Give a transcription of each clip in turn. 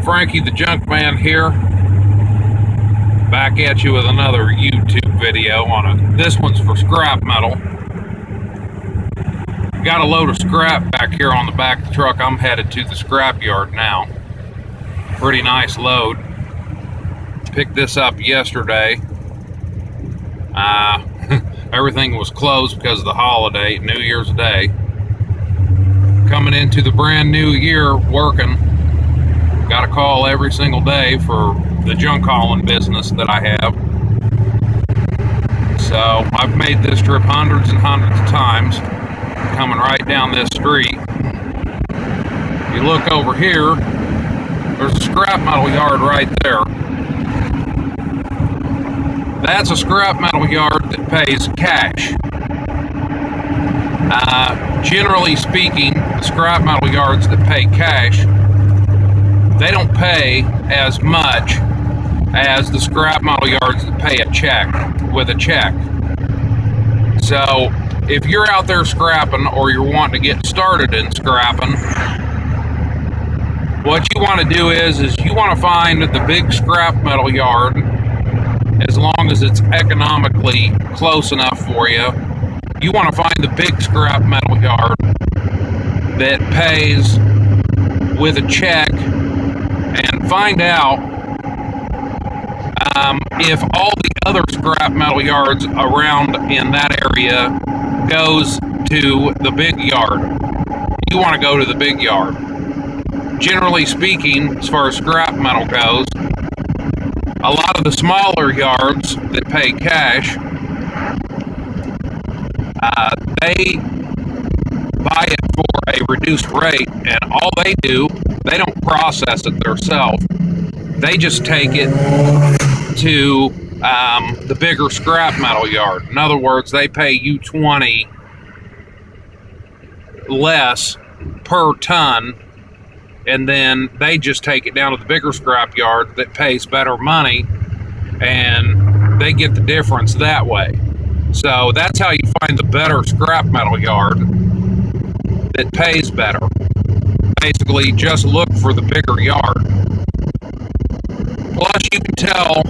Frankie the Junk Man here, back at you with another YouTube video this one's for scrap metal. Got a load of scrap back here on the back of the truck. I'm headed to the scrap yard now. Pretty nice load. Picked this up yesterday. Everything was closed because of the holiday, New Year's Day. Coming into the brand new year working. Got a call every single day for the junk hauling business that I have. So I've made this trip hundreds and hundreds of times, coming right down this street. You look over here, there's a scrap metal yard right there. That's a scrap metal yard that pays cash. Generally speaking, the scrap metal yards that pay cash, they don't pay as much as the scrap metal yards that pay a check with a check. So if you're out there scrapping or you're wanting to get started in scrapping, what you want to do is you want to find the big scrap metal yard, as long as it's economically close enough for you. You want to find the big scrap metal yard that pays with a check, and find out if all the other scrap metal yards around in that area goes to the big yard. You want to go to the big yard. Generally speaking, as far as scrap metal goes, a lot of the smaller yards that pay cash, they buy it for a reduced rate, and all they do, they don't process it themselves. They just take it to the bigger scrap metal yard. In other words, they pay you 20 less per ton, and then they just take it down to the bigger scrap yard that pays better money, and they get the difference that way. So that's how you find the better scrap metal yard that pays better. Basically, just look for the bigger yard. Plus, you can tell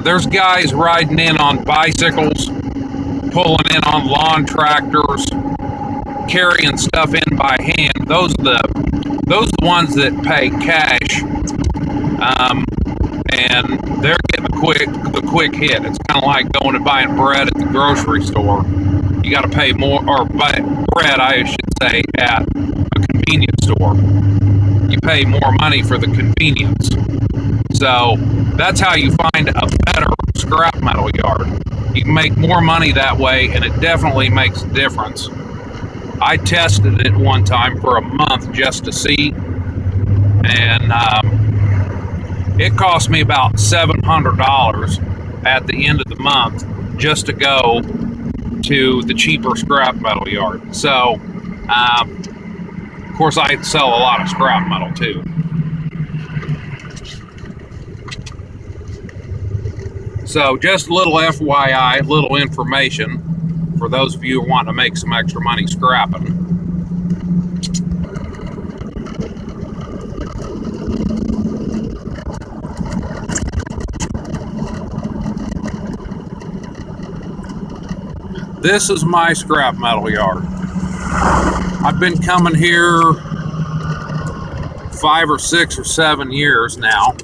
there's guys riding in on bicycles, pulling in on lawn tractors, carrying stuff in by hand. Those are the ones that pay cash, and they're getting the quick hit. It's kind of like going and buying bread at the grocery store. You got to pay more, or buy bread, I should say, at a convenience store. You pay more money for the convenience. So that's how you find a better scrap metal yard. You can make more money that way, and it definitely makes a difference. I tested it one time for a month just to see, and it cost me about $700 at the end of the month just to go to the cheaper scrap metal yard. So, of course, I sell a lot of scrap metal too. So, just a little FYI, little information for those of you who want to make some extra money scrapping. This is my scrap metal yard. I've been coming here 5 or 6 or 7 years now,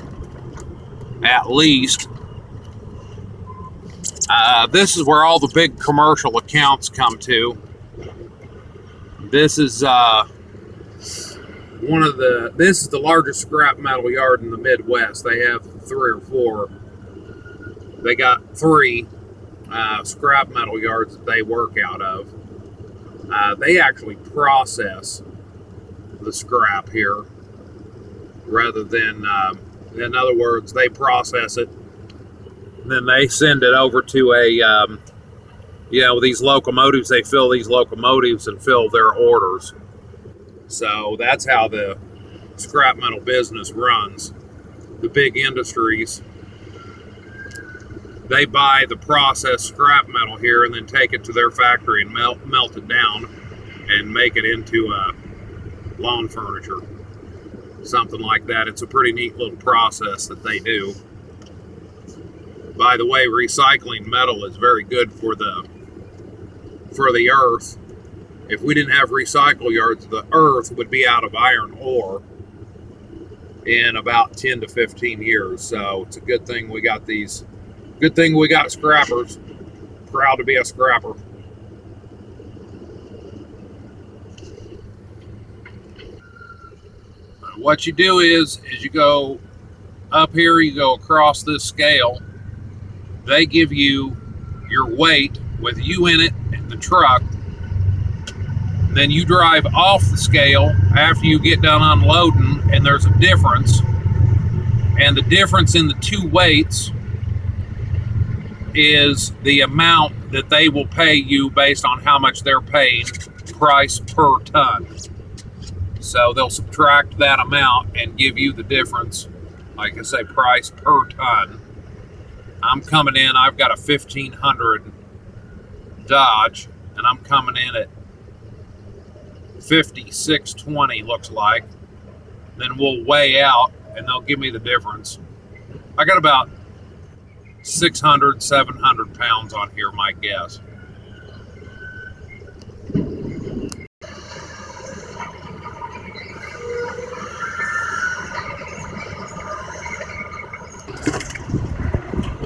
at least. This is where all the big commercial accounts come to. This is this is the largest scrap metal yard in the Midwest. They have 3 or 4. They got 3 scrap metal yards that they work out of. They actually process the scrap here rather than, in other words, they process it, then they send it over to a, these locomotives. They fill these locomotives and fill their orders. So that's how the scrap metal business runs. The big industries, they buy the processed scrap metal here and then take it to their factory and melt it down and make it into lawn furniture. something like that. It's a pretty neat little process that they do. By the way, recycling metal is very good for the earth. If we didn't have recycle yards, the earth would be out of iron ore in about 10 to 15 years. So it's a good thing we got these. Good thing we got scrappers. Proud to be a scrapper. What you do is you go up here, you go across this scale. They give you your weight with you in it in the truck. Then you drive off the scale after you get done unloading, and there's a difference. And the difference in the two weights is the amount that they will pay you based on how much they're paying price per ton. So they'll subtract that amount and give you the difference, like I say, price per ton. I'm coming in, I've got a 1500 Dodge, and I'm coming in at 5620, looks like. Then we'll weigh out and they'll give me the difference. I got about 600, 700 pounds on here, my guess.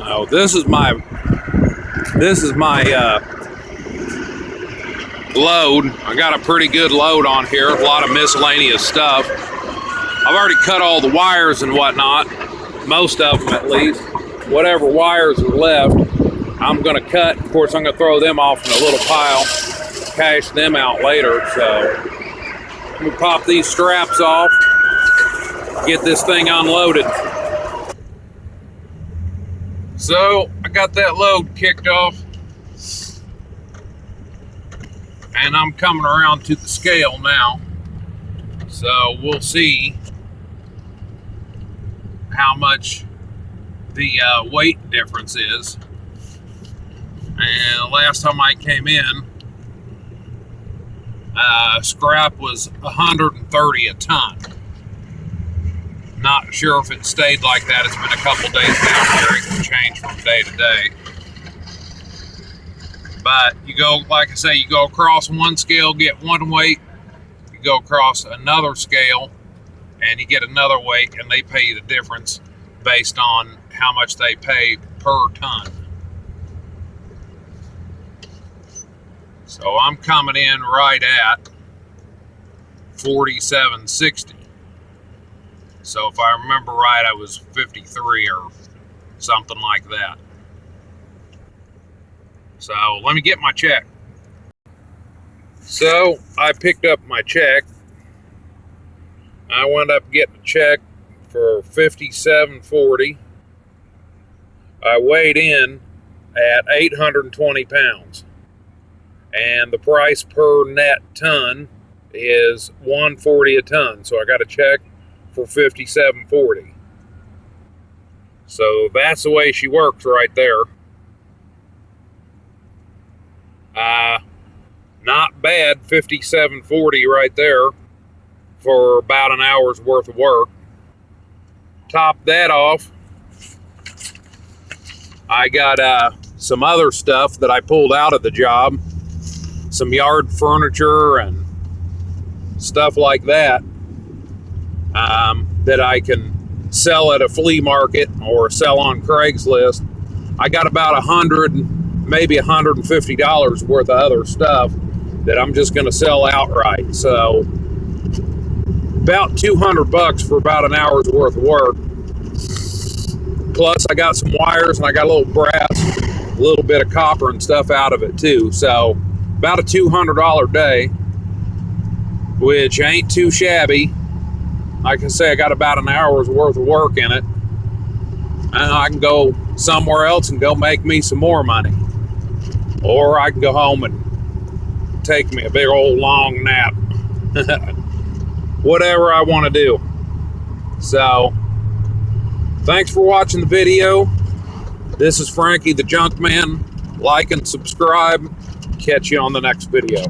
Oh, this is my load. I got a pretty good load on here, a lot of miscellaneous stuff. I've already cut all the wires and whatnot, most of them at least. Whatever wires are left, I'm gonna cut. Of course, I'm gonna throw them off in a little pile, cash them out later. So I'm gonna pop these straps off, get this thing unloaded. So I got that load kicked off, and I'm coming around to the scale now. So we'll see how much the weight difference is. And last time I came in, scrap was 130 a ton. Not sure if it stayed like that. It's been a couple days down here. It can change from day to day. But you go, like I say, you go across one scale, get one weight. You go across another scale, and you get another weight, and they pay you the difference based on how much they pay per ton. So I'm coming in right at 47.60. So if I remember right, I was 53 or something like that. So let me get my check. So I picked up my check. I wound up getting a check for $57.40. I weighed in at 820 pounds. And the price per net ton is $140 a ton. So I got a check for $57.40. So that's the way she works right there. Not bad, $57.40 right there for about an hour's worth of work. Top that off, I got some other stuff that I pulled out of the job, some yard furniture and stuff like that, that I can sell at a flea market or sell on Craigslist. I got about $100, maybe $150 worth of other stuff that I'm just going to sell outright. So about $200 for about an hour's worth of work. Plus I got some wires and I got a little brass, a little bit of copper and stuff out of it too. So about a $200 day, which ain't too shabby. Like I say, I got about an hour's worth of work in it. And I can go somewhere else and go make me some more money. Or I can go home and take me a big old long nap. Whatever I want to do. So, thanks for watching the video. This is Frankie the Junk Man. Like and subscribe. Catch you on the next video.